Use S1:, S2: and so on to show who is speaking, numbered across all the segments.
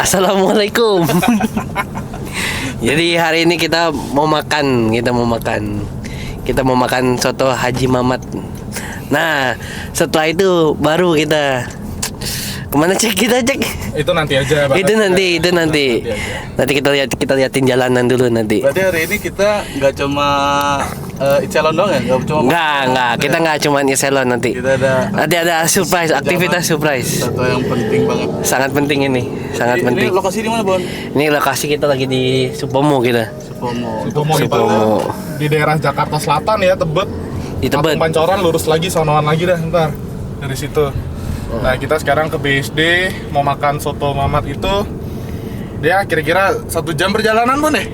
S1: Assalamualaikum. Jadi hari ini kita mau makan soto Haji Mamat. Nah, setelah itu baru kita kemana kita cek?
S2: Itu nanti aja.
S1: Itu nanti. Nanti kita liatin jalanan dulu nanti.
S3: Berarti hari ini kita nggak cuma Icelon doang ya?
S1: Nggak. Kita nggak cuma Icelon nanti.
S3: Kita
S1: ada surprise, aktivitas surprise.
S3: Satu yang penting banget.
S1: Sangat penting ini, sangat penting.
S3: Ini lokasi di mana, Bon?
S1: Ini lokasi kita lagi di Supomo kita.
S2: Supomo. Di daerah Jakarta Selatan ya, Tebet.
S1: Di Tebet.
S2: Pancoran lurus lagi, sonoan lagi dah ntar dari situ. Nah, kita sekarang ke BSD mau makan soto Mamat itu. Dia kira-kira 1 jam perjalanan, Bon ya?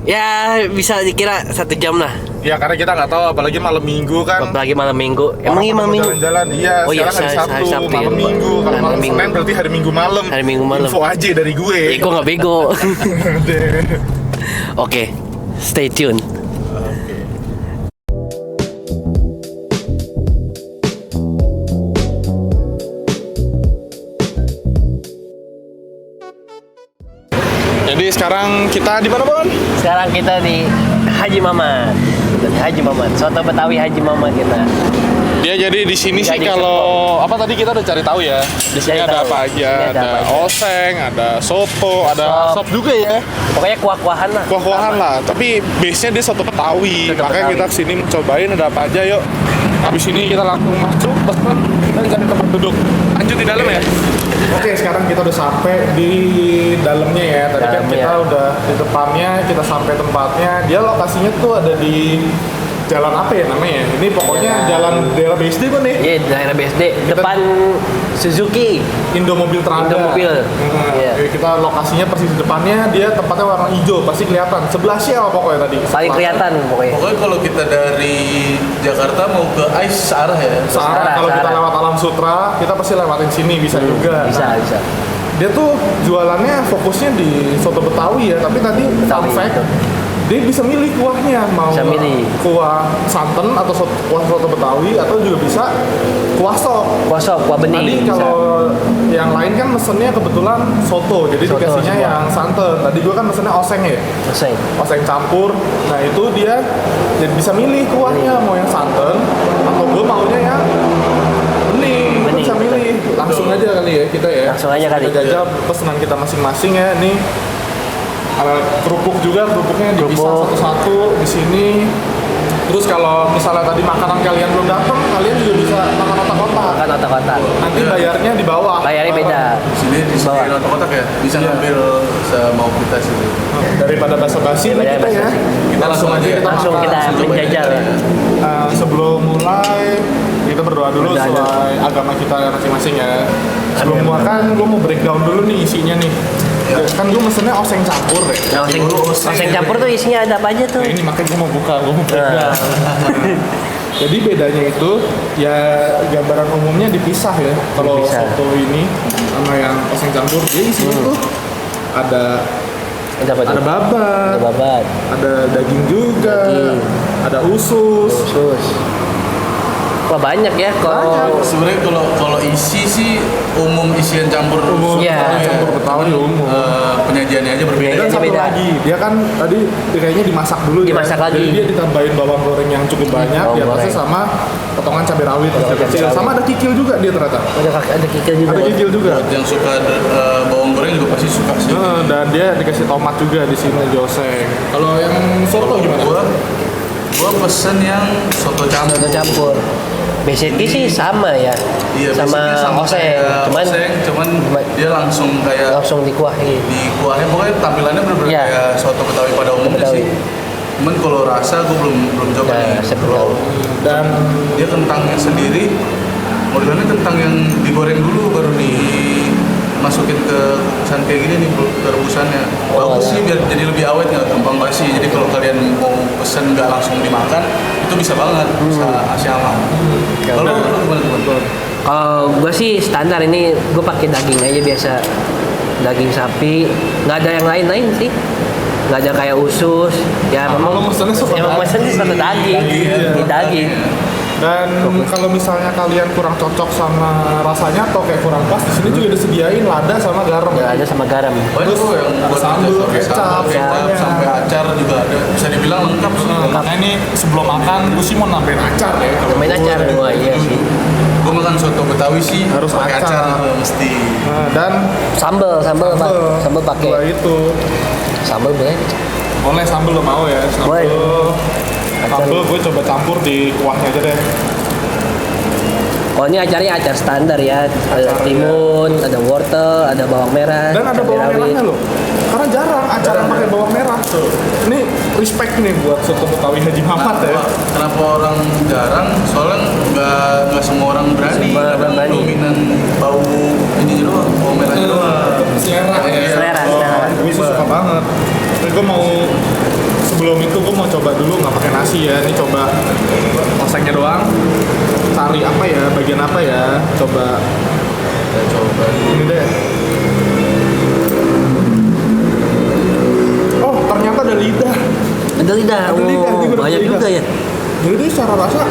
S1: Ya bisa dikira 1 jam lah.
S2: Ya karena kita nggak tahu, apalagi malam Minggu kan.
S1: Apalagi malam Minggu. Emang malam Minggu?
S2: Jalan-jalan. Iya,
S1: oh,
S2: sekarang hari Sabtu, malam Minggu. Kalau malam Senin berarti hari Minggu malam.
S1: Hari Minggu malam.
S2: Info aja dari gue.
S1: Gue nggak bego. Oke, stay tune.
S2: Jadi sekarang kita di mana, Bon?
S1: Sekarang kita di Haji Mamat. Soto Betawi Haji Mamat kita.
S2: Ya, jadi di sini sih kalau apa tadi kita udah cari tahu ya. Di sini ada apa aja? Ada oseng, ada soto, ada sop juga ya.
S1: Pokoknya kuah-kuahan lah.
S2: Kuah-kuahan lah. Tapi base-nya dia soto Betawi. Makanya kita kesini mencobain ada apa aja, yuk. Habis ini kita langsung masuk, pesen dan cari tempat duduk. Lanjut di dalam ya. Oke, sekarang kita udah sampai di dalamnya ya. Tadi kan kita udah di depannya, kita sampai tempatnya. Dia lokasinya tuh ada di jalan apa ya namanya? Ini pokoknya jalan daerah BSD kan nih?
S1: Iya, daerah BSD. Depan Suzuki.
S2: Indomobil Tranda.
S1: Indomobil.
S2: Kita lokasinya persis di depannya, dia tempatnya warna hijau, pasti kelihatan. Sebelah siapa pokoknya tadi?
S1: Paling kelihatan pokoknya.
S3: Pokoknya kalau kita dari Jakarta mau ke AIS searah ya?
S2: Searah. Kalau kita lewat Alam Sutra, kita pasti lewatin sini, bisa juga.
S1: Bisa.
S2: Dia tuh jualannya fokusnya di soto Betawi ya, tapi tadi fun fact, dia bisa milih kuahnya, mau kuah santan atau kuah soto Betawi atau juga bisa kuah sop. Kuah bening. Tadi kalau yang lain kan mesennya kebetulan soto, jadi dikasihnya yang santan. Tadi gua kan mesennya oseng ya. Oseng campur. Nah, itu dia jadi bisa milih kuahnya mau yang santan atau gua maunya yang bening. Bisa milih. Langsung aja kali ya kita ya. Kita jajal pesanan kita masing-masing ya. Nih ada kerupuk juga, kerupuknya dipisah satu-satu di sini. Terus kalau misalnya tadi makanan kalian belum datang, kalian juga bisa makan otak-otak. Nanti bayarnya di bawah.
S1: Bayarnya beda.
S3: Di sini otak-otak ya, bisa ngambil semau kita sih.
S2: Daripada basa-basi kita ya. Kita langsung
S1: kita menjajal ya.
S2: Sebelum mulai kita berdoa dulu sesuai agama kita masing-masing ya. Sebelum makan, gue mau breakdown dulu nih isinya nih. Kan gue mesennya oseng campur deh.
S1: Oseng campur tuh isinya ada apa aja tuh?
S2: Ini makanya gue mau breakdown. Jadi bedanya itu ya gambaran umumnya dipisah ya. Kalau soto ini sama yang oseng campur, dia isinya tuh ada babat, ada daging juga, ada usus.
S1: Wah, banyak ya kalau
S3: sebenarnya kalau isi sih umum isian campur
S2: campur Betawi umum.
S3: Penyajiannya aja berbeda.
S2: Dan satu lagi, dia kan tadi kayaknya dimasak dulu
S1: lagi.
S2: Jadi dia ditambahin bawang goreng yang cukup banyak, di atasnya sama potongan cabai rawit kecil. Sama ada kikil juga dia ternyata.
S1: Ada kikil juga.
S3: Yang suka bawang goreng juga pasti suka sih.
S2: Dan dia dikasih tomat juga di sini joseng. Kalau yang soto gimana?
S3: Gua pesen yang soto campur.
S1: Basically sih sama ya.
S3: Iya,
S1: sama oseng.
S3: Cuman dia langsung
S1: dikuahin.
S3: Dikuahin pokoknya tampilannya bener-bener kayak soto Betawi pada umumnya sih. Cuman kalau rasa gue belum coba nih. Dan dia kentangnya sendiri modelannya kentang yang digoreng dulu baru dimasukin ke kukusan kayak gini nih, ke rebusannya. Bagus sih biar jadi lebih awet, nggak gampang basi. Jadi kalau kalian mau pesen nggak langsung dimakan itu bisa banget, bisa asyama. Kalau gimana?
S1: Kalau gue sih standar ini, gue pakai daging aja biasa, daging sapi, nggak ada yang lain-lain sih, nggak ada kayak usus, ya memang
S2: mesennya soto
S1: daging.
S2: Dan kalau misalnya kalian kurang cocok sama rasanya atau kayak kurang pas, di sini juga disediain lada sama garam.
S1: Ya, ada sama garam.
S3: Banyak tuh yang buat
S2: sambal, kecap,
S3: sampai acar juga ada. Bisa dibilang lengkap sih.
S2: Nah ini sebelum makan, gue sih mau nambahin acar ya.
S1: Main acar gua iya sih.
S3: Gue makan soto Betawi sih
S2: Harus
S3: pakai
S2: acar.
S3: acar itu mesti.
S2: Nah, dan
S1: Sambel
S2: dua
S1: pakai.
S2: itu.
S1: Sambel boleh.
S2: Boleh sambal lo mau ya?
S1: Boleh.
S2: Sambal gue coba campur di kuahnya aja deh.
S1: Oh ini acaranya acar standar ya, ada
S2: Acar,
S1: timun, ada wortel, ada bawang merah,
S2: Dan ada
S1: cabai
S2: bawang
S1: rawit.
S2: merahnya loh. Karena jarang acar yang pakai bawang merah. Ini respect nih buat soto Betawi Haji Mamat ya.
S3: Kenapa orang jarang? Soalnya nggak semua orang berani.
S1: Semua orang
S3: Kadang
S1: berani.
S3: dominan bau ini doang, bau merahnya doang.
S2: Selera ya.
S1: Selera.
S2: Gue sih suka banget. Tapi gue mau sebelum itu gue mau coba dulu nggak pakai nasi ya. Ini coba osengnya doang. Cari apa ya, bagian apa ya? Coba
S3: Kita coba.
S2: ini deh. Oh ternyata ada lidah.
S1: Ada lidah,
S2: Ada lidah,
S1: oh,
S2: ini bener
S1: banyak
S2: lidah.
S1: juga ya.
S2: Jadi secara rasa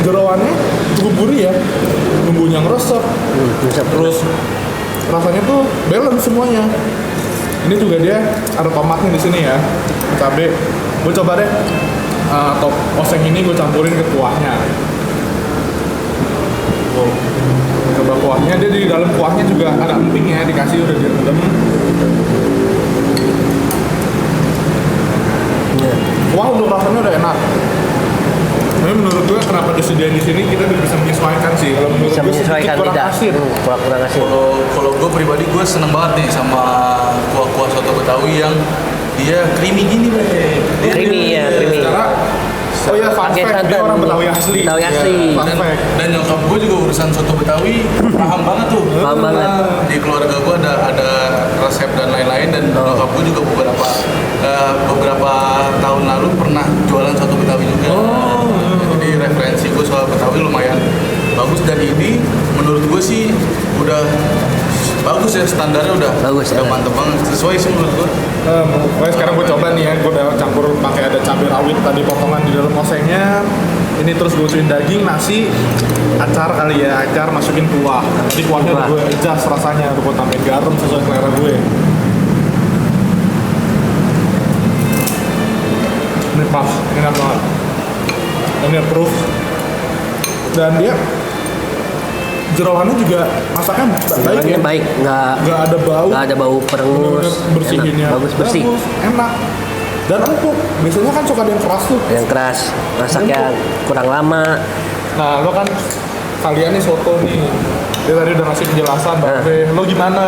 S2: jerawannya cukup gurih ya. Bumbunya ngeresep.
S1: Bisa
S2: Terus rasanya tuh balance semuanya. Ini juga dia ada tomatnya di sini ya, cabe. Gue coba deh top oseng ini gue campurin ke kuahnya. Tuh. Coba kuahnya, dia di dalam kuahnya juga ada empingnya, dikasih udah direndam.
S1: Iya.
S2: Kuah untuk rasanya udah enak. Tapi menurut gue kenapa disediain di sini kita bisa menyesuaikan sih. Kalau menurut
S1: Bisa
S2: gue sedikit
S1: menyesuaikan
S2: kurang
S1: lidah.
S2: asin.
S1: Kurang asin.
S3: Kalau gue pribadi gue seneng banget nih sama kuah-kuah soto Betawi yang dia creamy gini, Bre. Dia-
S1: Creamy ya, creamy.
S2: Oh ya, fun
S1: Pakai
S2: fact, dia
S1: santan.
S2: orang Betawi asli.
S1: Betawi
S2: Ya,
S1: asli.
S2: fun
S3: dan,
S2: fact.
S3: dan nyokap gue juga urusan soto Betawi paham banget tuh.
S1: Paham banget.
S3: Di keluarga gue ada resep dan lain-lain dan nyokap gue juga beberapa tahun lalu pernah jualan soto Betawi juga. Jadi referensi gue soal Betawi lumayan bagus dan ini menurut gue sih udah bagus ya, standarnya udah
S1: Bagus,
S3: udah
S1: ya.
S3: mantep banget, sesuai sih menurut gue.
S2: Pokoknya sekarang gue coba nih ya, gue udah campur pakai ada cabai rawit tadi potongan di dalam osengnya. Ini terus gue cuin daging, nasi, acar kali ya, acar masukin kuah. Jadi kuahnya udah gue adjust rasanya, udah gue tambahin garam sesuai selera gue. Ini pas, enak banget. Ini approve. Dan dia jerawannya juga masaknya baik ya.
S1: Baik,
S2: Nggak ada bau.
S1: nggak ada bau perengus.
S2: Bersihinnya
S1: Enak, bagus bersih.
S2: enak dan empuk. Biasanya kan suka ada yang keras tuh.
S1: Yang keras, masaknya kurang lama.
S2: Nah lo kan kalian nih soto nih, dia tadi udah ngasih penjelasan
S1: Nah.
S2: lo gimana.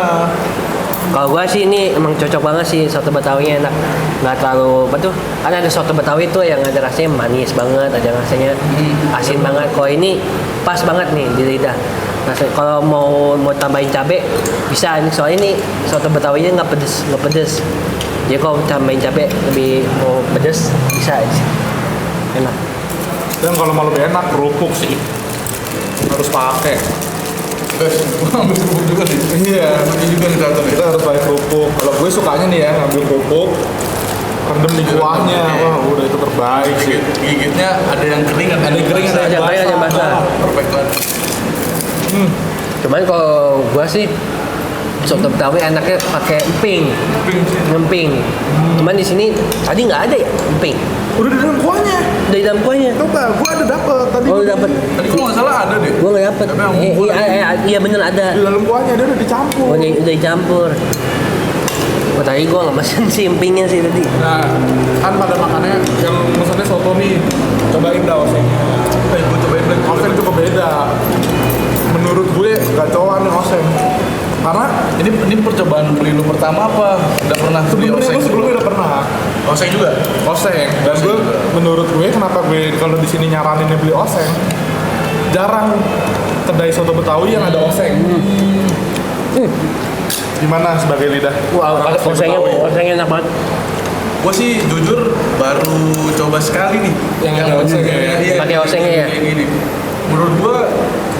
S1: Kalau gua sih ini emang cocok banget sih, soto Betawinya enak. Nggak terlalu apa tuh? Kan ada soto Betawi tuh yang ada rasanya manis banget, ada rasanya asin banget. Kalau ini pas banget nih di lidah. Nah, kalau mau tambahin cabe bisa ini, soalnya ini soto Betawinya nggak pedes. Jadi kalau tambahin cabe lebih mau pedes bisa aja. Enak.
S2: Dan kalau mau lebih enak kerupuk sih harus pakai.
S3: Guys, gue ambil kerupuk juga nih.
S2: Iya.
S3: Ini juga nih satu nih.
S2: Kita harus pakai kerupuk. Kalau gue sukanya nih ya ngambil kerupuk, rendam di kuahnya. Wah udah itu terbaik sih.
S3: Gigitnya ada yang kering, ada yang
S2: kering,
S3: basah.
S1: Ada yang kering, ada yang basah.
S3: Perfect banget.
S1: Cuman kalau gua sih soto Betawi enaknya pakai emping. Cuman di sini tadi nggak ada ya emping.
S2: Udah di dalam kuahnya.
S1: Dari dalam kuahnya.
S2: Coba, gue ada dapet tadi.
S1: Oh, dapet.
S3: Tadi kalau nggak salah ada deh.
S1: Gua nggak dapet.
S3: Tapi yang bubur
S1: Iya bener ada.
S2: Di dalam kuahnya dia udah dicampur.
S1: Oh, udah dicampur. Oh, tadi gua nggak mesen si empingnya sih tadi.
S2: Nah, kan pada makannya yang pesannya soto nih, cobain dah osengnya.
S3: gue cobain lagi.
S2: Oseng cukup beda. Menurut gue gacoan nih oseng. Karena
S3: Ini percobaan beli lu pertama apa? Udah pernah beli
S2: sebelumnya
S3: oseng?
S2: gue sebelumnya udah pernah
S3: Oseng juga?
S2: oseng. Dan gue menurut gue kenapa gue kalau di sini nyaraninnya beli oseng, jarang kedai soto Betawi yang ada oseng. Gimana sebagai lidah?
S1: Wah,
S2: orang asli
S1: osengnya
S2: Betawi?
S1: enak banget.
S3: Gue sih jujur baru coba sekali nih.
S2: Yang ada osengnya ya?
S3: Iya,
S1: Pakai osengnya ya?
S3: Kayak gini. Menurut gue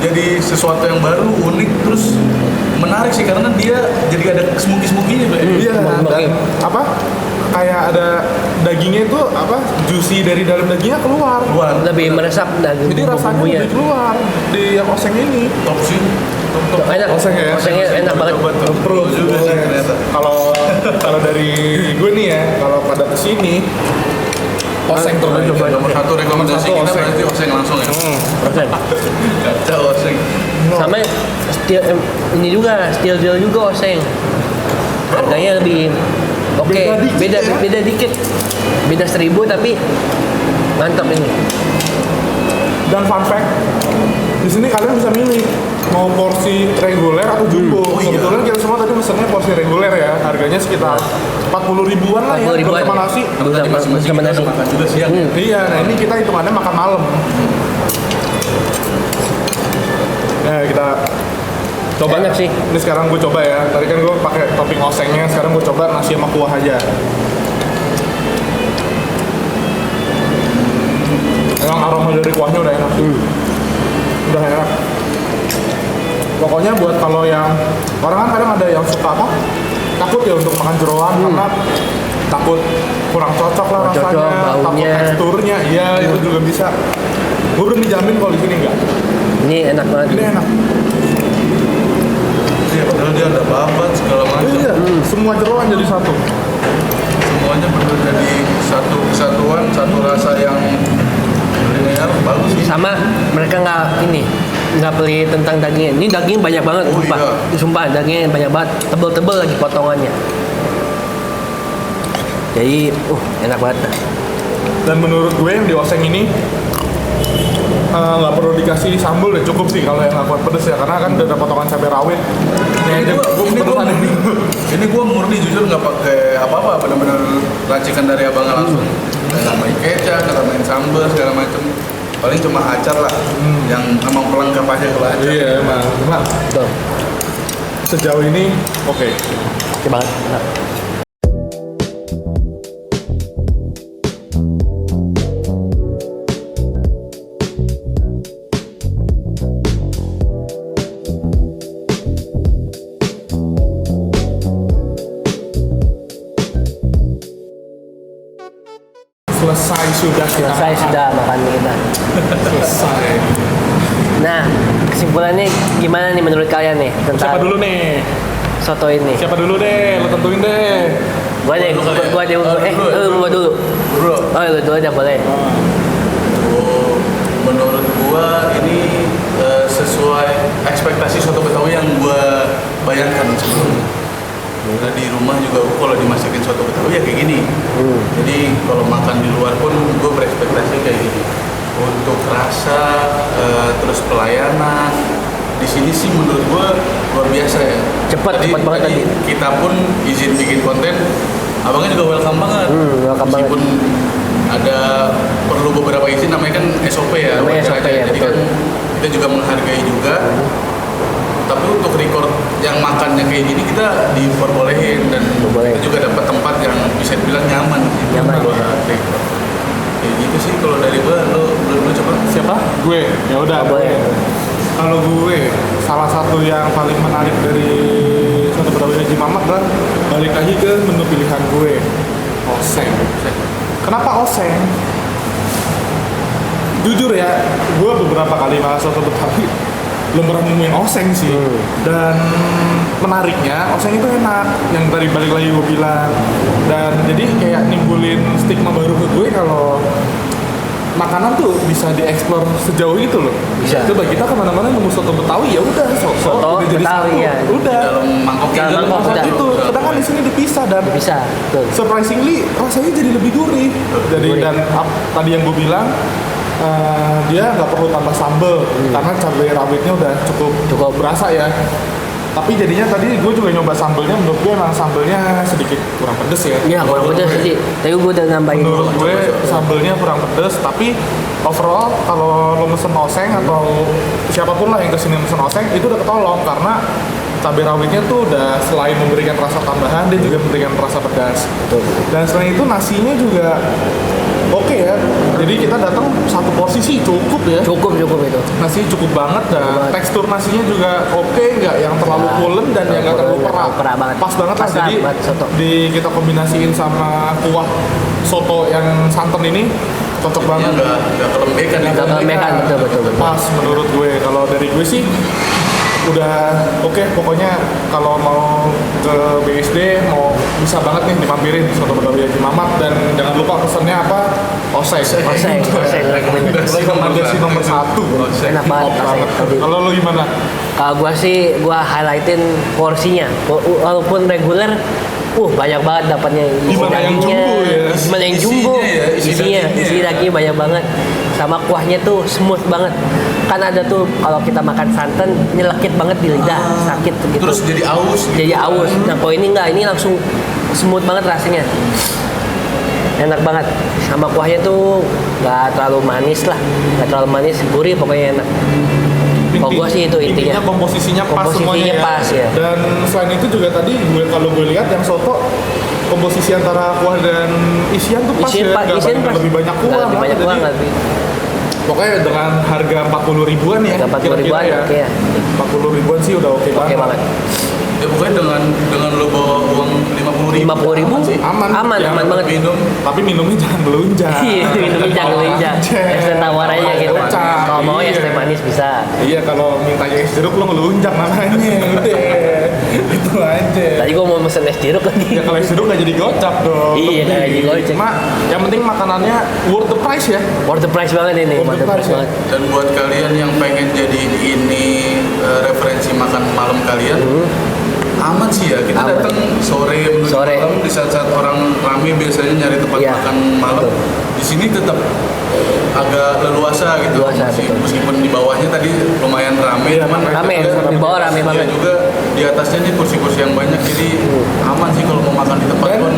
S3: jadi sesuatu yang baru, unik, terus menarik sih karena dia jadi ada smoky-smokinya.
S2: Iya, dan apa? Kayak ada dagingnya itu apa juicy dari dalam dagingnya keluar.
S1: Lebih meresap daging
S2: Jadi rasanya
S1: bumbunya.
S2: lebih keluar di yang oseng ini.
S3: Top sih. Top.
S1: Enak,
S2: Osengnya ya?
S1: osengnya enak banget.
S2: Approve
S3: juga sih ternyata.
S2: Kalau dari gue nih ya, kalau pada kesini oseng terbaik.
S3: Nomor satu rekomendasi
S2: Nomor satu
S3: kita
S2: oseng.
S3: berarti oseng langsung ya.
S1: Oseng.
S3: Kacau oseng.
S1: Sama steel, ini juga steel deal juga oseng. Harganya lebih oke,
S2: Beda dikit ya?
S1: beda dikit. Beda 1.000 tapi mantap ini.
S2: Dan fun fact, di sini kalian bisa milih mau porsi reguler atau jumbo.
S3: iya.
S2: Kebetulan kita semua tadi pesennya porsi reguler ya, harganya sekitar 40 ribuan lah ya,
S1: 40 ribuan.
S2: bersama nasi.
S3: Tadi masing-masing
S1: Sama
S3: kita
S1: nasi.
S3: udah makan juga siang.
S2: Iya, nah ini kita hitungannya makan malam. Nah, kita coba.
S1: Enak sih.
S2: Ini sekarang gue coba ya. Tadi kan gue pakai topping osengnya, sekarang gue coba nasi sama kuah aja. Emang aroma dari kuahnya udah enak. Udah enak. Pokoknya buat kalau yang orang kan kadang ada yang suka apa? Takut ya untuk makan jeroan karena takut kurang cocok lah
S1: Kurang
S2: rasanya,
S1: cocok,
S2: takut
S1: baunya.
S2: teksturnya, iya itu juga bisa. Gue berani jamin kalau di sini enggak.
S1: Ini enak banget.
S2: Ini enak.
S3: Iya, padahal dia ada babat segala macam.
S2: Iya, semua jeroan jadi satu.
S3: Semuanya benar jadi satu kesatuan, satu rasa yang linear, bagus sih.
S1: Sama mereka nggak pelit tentang dagingnya. Ini daging banyak banget,
S3: Oh,
S1: sumpah.
S3: iya.
S1: Sumpah dagingnya banyak banget, tebel-tebel lagi potongannya. Jadi, enak banget.
S2: Dan menurut gue yang di oseng ini nggak perlu dikasih sambal deh, cukup sih kalau yang nggak kuat pedes ya, karena kan udah ada potongan cabai rawit.
S3: Ini gua murni jujur nggak pakai apa-apa, benar-benar racikan dari abangnya langsung. Nggak tambahin kecap, nggak tambahin sambal segala macam. Paling cuma acar lah, yang emang pelengkap aja kalau acar.
S2: Iya emang. Nah,
S1: Betul.
S2: sejauh ini oke.
S1: Oke banget. Enak.
S2: Selesai sudah kita.
S1: Selesai sudah makan kita.
S2: Selesai.
S1: Nah, kesimpulannya gimana nih menurut kalian nih
S2: Siapa
S1: tentang
S2: dulu nih?
S1: soto ini?
S2: Siapa dulu deh? Lo tentuin deh.
S1: Gua deh,
S3: Gua dulu kali ya?
S1: gua deh. Gua dulu.
S3: Bro,
S1: Lu dulu aja boleh.
S3: menurut gua ini sesuai ekspektasi soto Betawi yang gua bayangkan sebelumnya. Karena di rumah juga gua kalau dimasakin soto Betawi ya kayak gini. Jadi kalau makan di luar pun gua berekspektasi kayak gini. Untuk rasa, terus pelayanan, di sini sih menurut gua luar biasa ya.
S1: Cepat banget tadi.
S3: Kita pun izin bikin konten, abangnya juga welcome banget.
S1: Welcome banget.
S3: Meskipun ada perlu beberapa izin, namanya kan SOP ya.
S1: Namanya
S3: wajar
S1: SOP
S3: aja.
S1: ya,
S3: Jadi
S1: betul.
S3: kan kita juga menghargai juga. Tapi untuk record yang makannya kayak gini kita diperbolehin dan
S1: Boleh.
S3: kita juga dapat tempat yang bisa dibilang nyaman.
S1: Nyaman,
S3: buat
S1: ya.
S3: record. Kayak gitu sih kalau dari gua, lu coba.
S2: Siapa? Gue. Ya udah.
S1: Boleh.
S2: Kalau gue, salah satu yang paling menarik dari soto Betawi Haji Mamat adalah balik lagi ke menu pilihan gue, oseng. Kenapa oseng? Jujur ya, gue beberapa kali makan soto Betawi belum pernah nemuin oseng sih. Dan menariknya, oseng itu enak. Yang tadi balik lagi gue bilang. Dan jadi kayak nimbulin stigma baru ke gue kalau makanan tuh bisa dieksplor sejauh itu loh.
S1: Bisa.
S2: Coba kita kemana-mana nemu soto Betawi ya udah
S1: Soto
S2: udah jadi
S1: Betawi,
S2: satu.
S1: ya.
S2: Udah.
S3: Dalam mangkok
S1: Dalam
S3: itu,
S1: mangkok udah.
S2: Itu. Sedangkan di sini dipisah dan
S1: Bisa. Betul.
S2: surprisingly rasanya jadi lebih gurih. Jadi
S1: Gurih.
S2: dan tadi yang gue bilang dia nggak perlu tambah sambel karena cabai rawitnya udah cukup berasa ya. Tapi jadinya tadi gue juga nyoba sambelnya, menurut gue emang sambelnya sedikit kurang pedes ya.
S1: Iya, kurang pedas sih. Tapi gue udah nambahin.
S2: Menurut gue sambelnya kurang pedes, tapi overall kalau lo mesen oseng atau siapapun lah yang kesini mesen oseng itu udah ketolong karena cabai rawitnya tuh udah selain memberikan rasa tambahan, dia juga memberikan rasa pedas. Dan selain itu nasinya juga oke ya. Jadi kita datang satu porsi sih cukup ya.
S1: Cukup itu.
S2: Nasi cukup banget dan tekstur nasinya juga oke, nggak yang terlalu pulen dan yang nggak terlalu
S1: perak banget.
S2: Pas banget lah. Jadi
S1: soto.
S2: kita kombinasiin sama kuah soto yang santan ini cocok banget.
S3: Nggak kelembekan.
S1: Betul.
S2: Pas menurut gue. Kalau dari gue sih udah oke. Pokoknya kalau mau ke BSD mau bisa banget nih dimampirin soto Betawi Haji Mamat. Dan jangan lupa pesannya apa? Oseng. Rekomendasi nomor 1.
S1: Enak banget.
S2: Kalau lo gimana?
S1: Kalau gua highlightin porsinya. Walaupun reguler, banyak banget dapatnya.
S2: Gimana yang jumbo ya?
S1: Gimana yang jumbo? Isinya dagingnya banyak banget. Sama kuahnya tuh smooth banget. Kan ada tuh kalau kita makan santan nyelekit banget di lidah, sakit gitu.
S3: Terus jadi aus.
S1: Nah, kalau ini enggak, ini langsung smooth banget rasanya. Enak banget. Sama kuahnya tuh nggak terlalu manis lah, gurih pokoknya enak. Kalau gua sih itu intinya
S2: komposisinya pas semuanya ya.
S1: Pas ya.
S2: Dan selain itu juga tadi kalau gue lihat yang soto komposisi antara kuah dan isian tuh pas
S1: isian pas.
S2: Lebih banyak kuah. Pokoknya dengan harga 40 ribuan ya.
S1: 40 ribuan
S2: ya.
S1: Oke ya.
S2: 40 ribuan sih udah oke banget.
S3: Ya pokoknya dengan lo bawa uang
S1: 50 ribu
S2: aman
S1: banget.
S2: Tapi minumnya jangan belunjak.
S1: Iya, minumnya jangan belunjak. Es teh tawar aja gitu. Kalau mau es teh manis bisa.
S2: Iya, kalau minta es jeruk lo ngelunjak namanya. Udah. Itu aja.
S1: Tadi gua mau mesen es jeruk lagi.
S2: Ya kalau es jeruk nggak jadi gocap dong.
S1: Iya, nggak jadi gocap.
S2: Cuma yang penting makanannya worth the price ya.
S1: Worth the price banget ini.
S2: Worth the price banget.
S3: Dan buat kalian yang pengen jadiin ini referensi makan malam kalian, aman sih ya. Kita datang sore menuju malam di saat-saat orang rame biasanya nyari tempat makan malam. Di sini tetap agak leluasa gitu. Meskipun di bawahnya tadi lumayan rame,
S1: di bawah rame banget.
S3: Juga di atasnya nih kursi-kursi yang banyak, jadi aman sih kalau mau makan di tempat pun.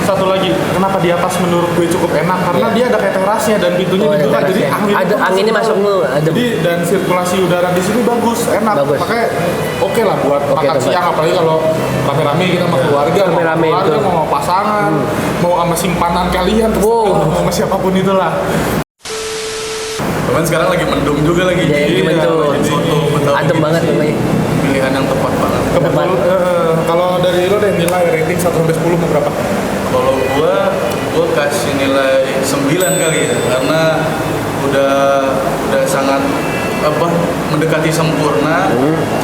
S2: Satu lagi, kenapa di atas menurut gue cukup enak? Karena dia ada kayak terasnya dan pintunya dibuka, jadi
S1: anginnya masuk dulu.
S2: Jadi dan sirkulasi udara di sini bagus, enak. Makanya oke lah buat makan siang, apalagi kalau rame-rame kita sama keluarga, mau pasangan, mau sama simpanan kalian, mau sama siapapun itulah.
S3: Cuman sekarang lagi mendung juga lagi.
S1: Jadi soto Betawi adem banget namanya.
S3: Pilihan yang tepat banget.
S2: Kalau dari lo deh nilai rating 1 sampai 10 mau berapa?
S3: Kalau gua kasih nilai 9 kali ya, karena udah sangat mendekati sempurna.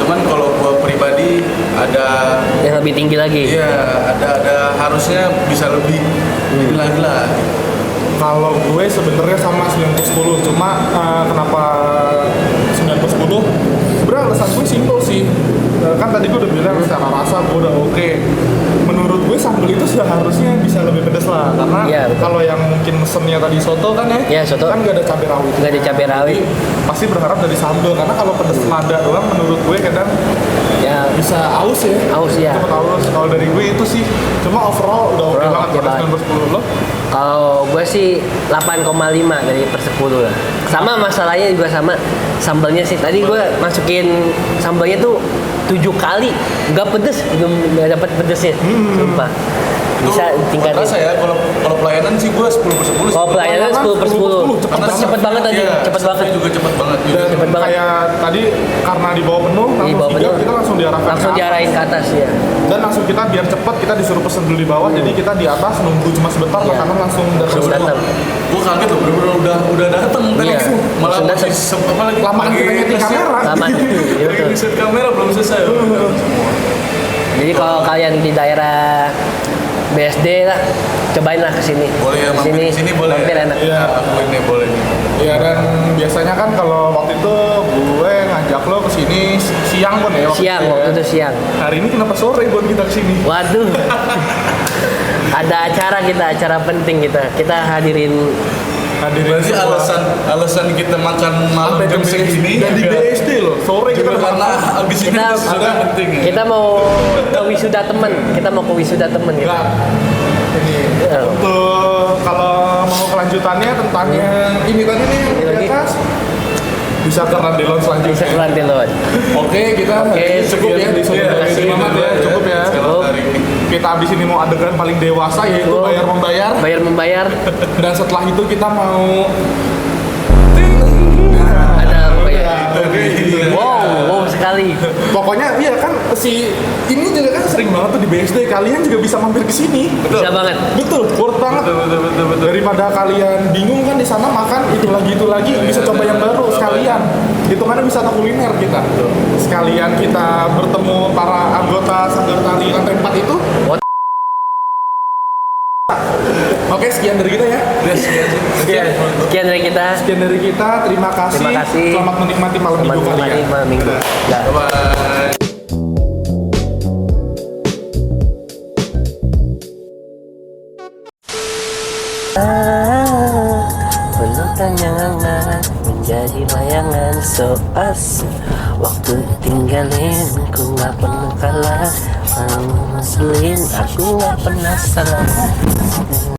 S3: Cuman kalau gua pribadi ada
S1: yang lebih tinggi lagi.
S3: Iya, ada harusnya bisa lebih lagi lah.
S2: Kalau gue sebenarnya sama 9/10, cuma kenapa 9/10? Sebenarnya alasan gue simpel sih. Kan tadi gue udah bilang secara rasa gue udah oke. Menurut gue sambal itu seharusnya bisa lebih pedas lah, karena kalau yang mungkin mesennya tadi soto kan
S1: soto
S2: kan gak ada cabai rawit.
S1: Gak ada cabai rawit.
S2: Pasti berharap dari sambal, karena kalau pedas lada doang menurut gue kadang bisa aus ya. Cepet aus. Kalau dari gue itu sih, cuma overall udah oke banget. 9/10 lo?
S1: Kalau gue sih 8,5 dari per 10 lah. Sama masalahnya juga sama sambalnya sih. Tadi gue masukin sambalnya tuh 7 kali, nggak pedes, nggak dapat pedesnya, sumpah. Bisa tingkatin.
S3: Rasa ya, kalau pelayanan sih gue 10/10.
S1: Kalau pelayanan 10/10. Cepet banget tadi, cepet banget.
S3: Juga cepet banget.
S1: Cepet banget.
S2: Kayak tadi karena di bawah penuh, kita langsung
S1: diarahin ke atas ya.
S2: Dan langsung kita biar cepet kita disuruh pesen dulu di bawah, jadi kita di atas nunggu cuma sebentar, makanan langsung datang.
S3: Gue kaget loh, bener-bener udah datang tadi. Malah masih lagi
S2: lama kita nyetir kamera.
S1: Lama.
S3: Set kamera belum selesai.
S1: Jadi kalau kalian di daerah BSD lah, cobain lah kesini.
S3: Boleh ya, sini boleh.
S1: Mampir enak.
S2: Iya,
S3: ini boleh.
S2: Iya, dan biasanya kan kalau waktu itu gue ngajak lo kesini siang pun ya.
S1: Waktu itu siang.
S2: Hari ini kenapa sore buat kita kesini?
S1: Waduh. Ada acara penting kita hadirin.
S3: Berarti alasan kita makan malam jam segini
S2: dan di BSD loh, sore kita
S3: karena abis ini sudah penting ya.
S1: Kita mau ke wisuda temen gitu.
S2: Untuk kalau mau kelanjutannya tentang yang ini tadi nih, bisa ke Randelon selanjutnya.
S1: Bisa ke Randelon.
S2: Oke, kita cukup ya di
S1: Terima kasih.
S2: Mamat ya, cukup ya. Kita abis ini mau adegan paling dewasa yaitu bayar membayar.
S1: Bayar membayar.
S2: Dan setelah itu kita mau
S1: Ada bayar.
S2: Oke.
S1: Wow sekali.
S2: Pokoknya iya kan si ini juga kan sering banget tuh di BSD. Kalian juga bisa mampir ke sini.
S1: Bisa banget.
S2: Betul, worth banget. Betul. Daripada kalian bingung kan di sana makan itu lagi, bisa coba yang baru sekalian. Hitungannya wisata kuliner kita. Sekalian kita bertemu para anggota Sanggar Tari lantai 4 itu. Oke, sekian dari kita ya.
S1: Sekian dari kita.
S2: Terima kasih.
S1: Terima kasih.
S2: Selamat menikmati malam minggu kalian.
S1: Malam minggu. Ya.
S3: Bye.
S1: Pelukan yang hangat menjadi bayangan so asik. Waktu ditinggalin ku gak pernah kalah. Mau ngeselin aku gak pernah salah.